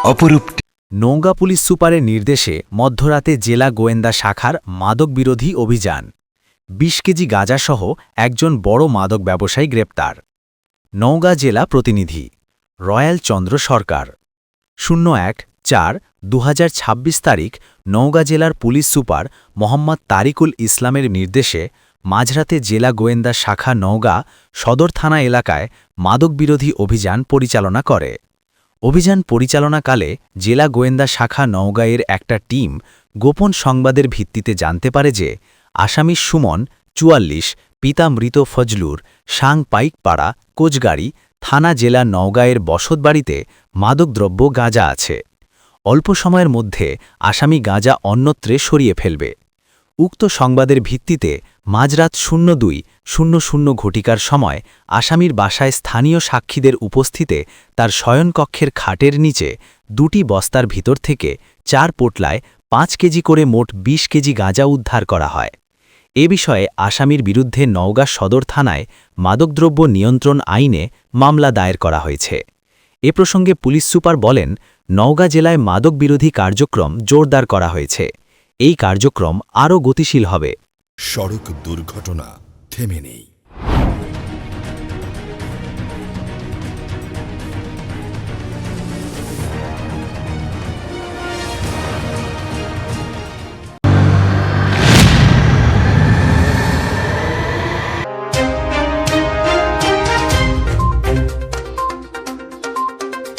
অপরূপ। নওগাঁ পুলিশ সুপারের নির্দেশে মধ্যরাতে জেলা গোয়েন্দা শাখার মাদক বিরোধী অভিযান। ২০ কেজি গাঁজাসহ একজন বড় মাদক ব্যবসায়ী গ্রেপ্তার। নওগাঁ জেলা প্রতিনিধি রয়্যাল চন্দ্র সরকার। 01/৪/২০২৬ তারিখ নওগাঁ জেলার পুলিশ সুপার মোহাম্মদ তারিকুল ইসলামের নির্দেশে মাঝরাতে জেলা গোয়েন্দা শাখা নওগাঁ সদর থানা এলাকায় মাদক বিরোধী অভিযান পরিচালনা করে। অভিযান পরিচালনাকালে জেলা গোয়েন্দা শাখা নওগাঁয়ের একটা টিম গোপন সংবাদের ভিত্তিতে জানতে পারে যে আসামি সুমন ৪৪ পিতা মৃত ফজলুর সাং পাইকপাড়া কোচগাড়ি থানা জেলা নওগাঁয়ের বসতবাড়িতে মাদকদ্রব্য গাঁজা আছে। অল্প সময়ের মধ্যে আসামি গাঁজা অন্যত্রে সরিয়ে ফেলবে। উক্ত সংবাদের ভিত্তিতে মাঝরাত 02:00 ঘটিকার সময় আসামির বাসায় স্থানীয় সাক্ষীদের উপস্থিতে তার শয়নকক্ষের খাটের নিচে ২টি বস্তার ভিতর থেকে ৪ পোটলায় ৫ কেজি করে মোট ২০ কেজি গাঁজা উদ্ধার করা হয়। এ বিষয়ে আসামির বিরুদ্ধে নওগাঁ সদর থানায় মাদকদ্রব্য নিয়ন্ত্রণ আইনে মামলা দায়ের করা হয়েছে। এ প্রসঙ্গে পুলিশ সুপার বলেন, নওগাঁ জেলায় মাদক বিরোধী কার্যক্রম জোরদার করা হয়েছে। এই কার্যক্রম আরও গতিশীল হবে। সড়ক দুর্ঘটনা থেমে নেই।